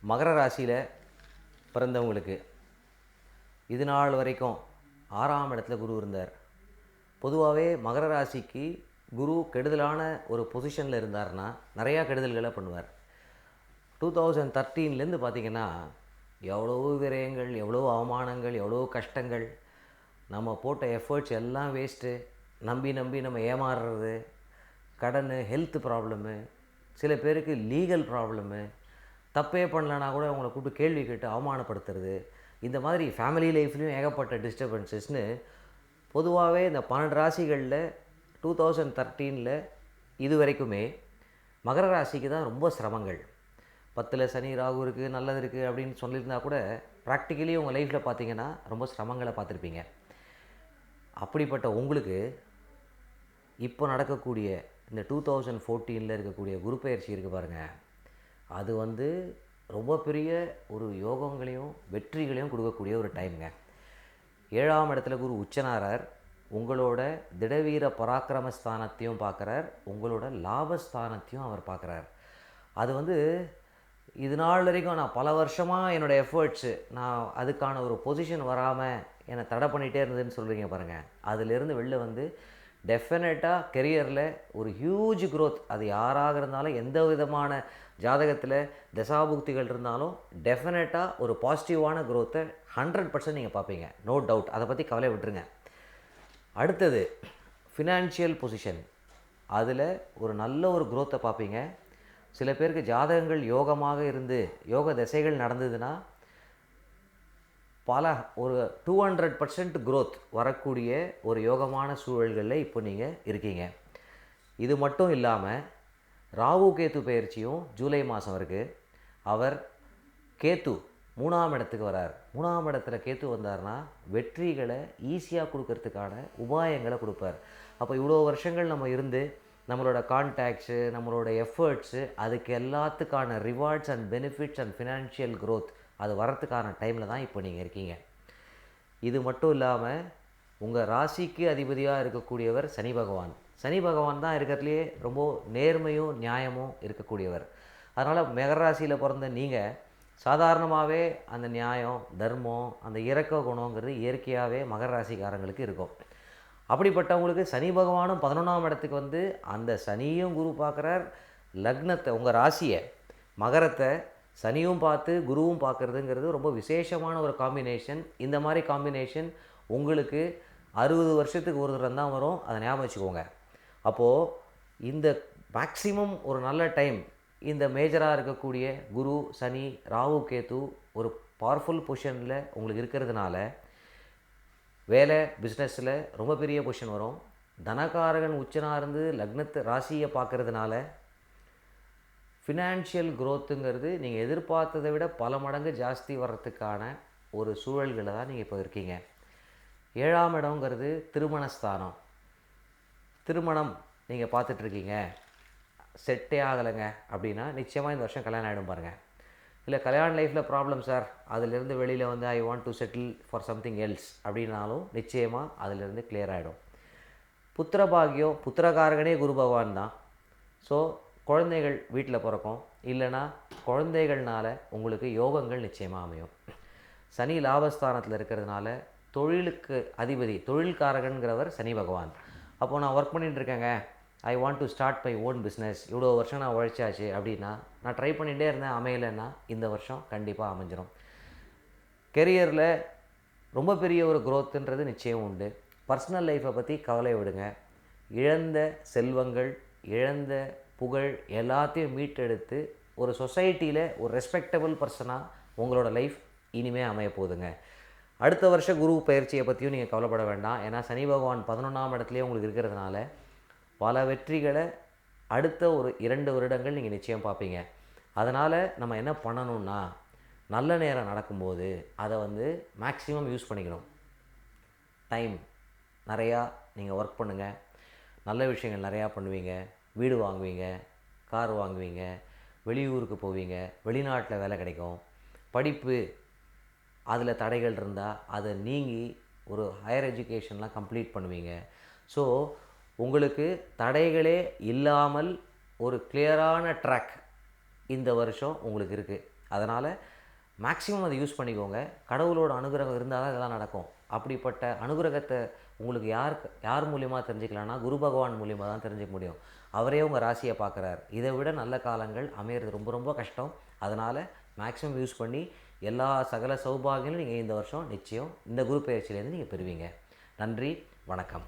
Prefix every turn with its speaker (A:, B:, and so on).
A: மகர ராசியில் பிறந்தவங்களுக்கு இது நாள் வரைக்கும் 6ஆம் இடத்துல குரு இருந்தார். பொதுவாகவே மகர ராசிக்கு குரு கெடுதலான ஒரு பொசிஷனில் இருந்தார்னா நிறையா கெடுதல்களை பண்ணுவார். 2013லேருந்து பார்த்திங்கன்னா எவ்வளோ விரயங்கள், எவ்வளோ அவமானங்கள், எவ்வளோ கஷ்டங்கள், நம்ம போட்ட எஃபர்ட்ஸ் எல்லாம் வேஸ்ட்டு, நம்பி நம்ம ஏமாறுறது, கடன், ஹெல்த் ப்ராப்ளமு, சில பேருக்கு லீகல் ப்ராப்ளமு, தப்பே பண்ணலனா கூட அவங்கள கூப்பிட்டு கேள்வி கேட்டு அவமானப்படுத்துறது, இந்த மாதிரி ஃபேமிலி லைஃப்லேயும் ஏகப்பட்ட டிஸ்டர்பன்சஸ்னு பொதுவாகவே இந்த 12 ராசிகளில் 2013 இது வரைக்குமே மகர ராசிக்கு தான் ரொம்ப சிரமங்கள். 10ல் சனி ராகு இருக்குது, நல்லது இருக்குது அப்படின்னு சொல்லியிருந்தா கூட ப்ராக்டிக்கலி உங்கள் லைஃப்பில் பார்த்தீங்கன்னா ரொம்ப சிரமங்களை பார்த்துருப்பீங்க. அப்படிப்பட்ட உங்களுக்கு இப்போ நடக்கக்கூடிய இந்த 2014 இருக்கக்கூடிய குரு பயிற்சி இருக்குது பாருங்கள், அது ரொம்ப பெரிய ஒரு யோகங்களையும் வெற்றிகளையும் கொடுக்கக்கூடிய ஒரு டைமுங்க. 7ஆம் இடத்துல குரு உச்சனாரார், உங்களோட திடவீர பராக்கிரமஸ்தானத்தையும் பார்க்குறார், உங்களோட லாபஸ்தானத்தையும் அவர் பார்க்குறார். அது இது நாள் வரைக்கும் நான் பல வருஷமாக என்னோடய எஃபர்ட்ஸு நான் அதுக்கான ஒரு பொசிஷன் வராமல் என்னை தடை பண்ணிகிட்டே இருந்ததுன்னு சொல்கிறீங்க பாருங்கள், அதிலிருந்து வெளில டெஃபினட்டாக கெரியரில் ஒரு ஹியூஜ் க்ரோத். அது யாராக இருந்தாலும் எந்த விதமான ஜாதகத்தில் தசாபுக்திகள் இருந்தாலும் டெஃபினட்டாக ஒரு பாசிட்டிவான க்ரோத்தை 100% நீங்கள் பார்ப்பீங்க, நோ டவுட். அதை பற்றி கவலை விட்டுருங்க. அடுத்தது ஃபினான்ஷியல் பொசிஷன், அதில் ஒரு நல்ல ஒரு க்ரோத்தை பார்ப்பீங்க. சில பேருக்கு ஜாதகங்கள் யோகமாக இருந்து யோக திசைகள் நடந்ததுன்னா ஒரு 200% க்ரோத் வரக்கூடிய ஒரு யோகமான சூழல்களில் இப்போ நீங்கள் இருக்கீங்க. இது மட்டும் இல்லாமல் ராகு கேத்து பயிற்சியும் ஜூலை மாதம் இருக்குது. அவர் கேத்து 3ஆம் இடத்துக்கு வரார். 3ஆம் இடத்துல கேத்து வந்தார்னா வெற்றிகளை ஈஸியாக கொடுக்கறதுக்கான உபாயங்களை கொடுப்பார். அப்போ இவ்வளோ வருஷங்கள் நம்ம இருந்து நம்மளோட கான்டாக்ட்ஸு, நம்மளோட எஃபர்ட்ஸு, அதுக்கு எல்லாத்துக்கான rewards and benefits and financial growth அது வரத்துக்கான டைமில் தான் இப்போ நீங்கள் இருக்கீங்க. இது மட்டும் இல்லாமல் உங்கள் ராசிக்கு அதிபதியாக இருக்கக்கூடியவர் சனி பகவான். சனி பகவான் தான் இருக்கிறதுலையே ரொம்ப நேர்மையும் நியாயமும் இருக்கக்கூடியவர். அதனால் மகர ராசியில் பிறந்த நீங்கள் சாதாரணமாகவே அந்த நியாயம், தர்மம், அந்த இரக்க குணங்கிறது இயற்கையாகவே மகர ராசிக்காரங்களுக்கு இருக்கும். அப்படிப்பட்டவங்களுக்கு சனி பகவானும் 11ஆம் இடத்துக்கு அந்த சனியும் குரு பார்க்குறார். லக்னத்தை, உங்கள் ராசியை, மகரத்தை சனியும் பார்த்து குருவும் பார்க்குறதுங்கிறது ரொம்ப விசேஷமான ஒரு காம்பினேஷன். இந்த மாதிரி காம்பினேஷன் உங்களுக்கு 60 வருஷத்துக்கு ஒரு தரம் தான் வரும், அதை ஞாபகம் வச்சுக்கோங்க. அப்போது இந்த மேக்ஸிமம் ஒரு நல்ல டைம், இந்த மேஜராக இருக்கக்கூடிய குரு, சனி, ராகு, கேத்து ஒரு பவர்ஃபுல் பொசிஷனில் உங்களுக்கு இருக்கிறதுனால வேலை, பிஸ்னஸில் ரொம்ப பெரிய பொசிஷன் வரும். தனகாரகன் உச்சனாக இருந்து லக்னத்தை ராசியை பார்க்குறதுனால ஃபினான்ஷியல் க்ரோத்துங்கிறது நீங்கள் எதிர்பார்த்ததை விட பல மடங்கு ஜாஸ்தி வர்றதுக்கான ஒரு சூழல்களில் தான் நீங்கள் இப்போ இருக்கீங்க. 7ஆம் இடங்கிறது திருமணஸ்தானம். திருமணம் நீங்கள் பார்த்துட்ருக்கீங்க, செட்டே ஆகலைங்க அப்படின்னா நிச்சயமாக இந்த வருஷம் கல்யாணம் ஆகிடும் பாருங்கள். இல்லை கல்யாண லைஃப்பில் ப்ராப்ளம் சார், அதிலேருந்து வெளியில் ஐ want to settle for something else அப்படின்னாலும் நிச்சயமாக அதிலேருந்து கிளியர் ஆகிடும். புத்திரபாகியம், புத்திரகாரகனே குரு பகவான் தான். ஸோ குழந்தைகள் வீட்டில் பிறக்கும், இல்லைனா குழந்தைகள்னால உங்களுக்கு யோகங்கள் நிச்சயமாக அமையும். சனி லாபஸ்தானத்தில் இருக்கிறதுனால தொழிலுக்கு அதிபதி, தொழில்காரகன்கிறவர் சனி பகவான். அப்போது நான் ஒர்க் பண்ணிகிட்ருக்கேங்க, I want to start my own business, இவ்வளோ வருஷம் நான் உழைச்சாச்சு அப்படின்னா, நான் ட்ரை பண்ணிகிட்டே இருந்தேன், அமையலைன்னா இந்த வருஷம் கண்டிப்பாக அமைஞ்சிடும். கெரியரில் ரொம்ப பெரிய ஒரு க்ரோத்துன்றது நிச்சயம் உண்டு. பர்சனல் லைஃப்பை பற்றி கவலை விடுங்க. இழந்த செல்வங்கள், இழந்த புகழ் எல்லாத்தையும் மீட்டெடுத்து ஒரு சொசைட்டியில் ஒரு ரெஸ்பெக்டபிள் பர்சனாக உங்களோட லைஃப் இனிமேல் அமைய போகுதுங்க. அடுத்த வருஷம் குரு பயிற்சியை பற்றியும் நீங்கள் கவலைப்பட வேண்டாம். ஏன்னா சனி பகவான் 11ஆம் இடத்துலேயே உங்களுக்கு இருக்கிறதுனால பல வெற்றிகளை அடுத்த ஒரு 2 வருடங்கள் நீங்கள் நிச்சயம் பார்ப்பீங்க. அதனால் நம்ம என்ன பண்ணணும்னா, நல்ல நேரம் நடக்கும்போது அதை மேக்ஸிமம் யூஸ் பண்ணிக்கணும். டைம் நிறையா நீங்கள் ஒர்க் பண்ணுங்கள், நல்ல விஷயங்கள் நிறையா பண்ணுவீங்க, வீடு வாங்குவீங்க, கார் வாங்குவீங்க, வெளியூருக்கு போவீங்க, வெளிநாட்டில் வேலை கிடைக்கும். படிப்பு, அதில் தடைகள் இருந்தால் அதை நீங்கி ஒரு ஹையர் எஜுகேஷன்லாம் கம்ப்ளீட் பண்ணுவீங்க. ஸோ உங்களுக்கு தடைகளே இல்லாமல் ஒரு கிளியரான ட்ராக் இந்த வருஷம் உங்களுக்கு இருக்குது. அதனால் மேக்ஸிமம் அதை யூஸ் பண்ணிக்கோங்க. கடவுளோட அனுகிரகம் இருந்தால் தான் இதெல்லாம் நடக்கும். அப்படிப்பட்ட அனுகிரகத்தை உங்களுக்கு யார் மூலியமா தெரிஞ்சுக்கலாம்னா, குரு பகவான் மூலியமா தான் தெரிஞ்சுக்க முடியும். அவரே உங்கள் ராசியை பார்க்குறார். இதை விட நல்ல காலங்கள் அமையிறது ரொம்ப ரொம்ப கஷ்டம். அதனால் மேக்ஸிமம் யூஸ் பண்ணி எல்லா சகல சௌபாகியங்களும் நீங்கள் இந்த வருஷம் நிச்சயம் இந்த குரு பயிற்சியிலேருந்து நீங்கள் பெறுவீங்க. நன்றி, வணக்கம்.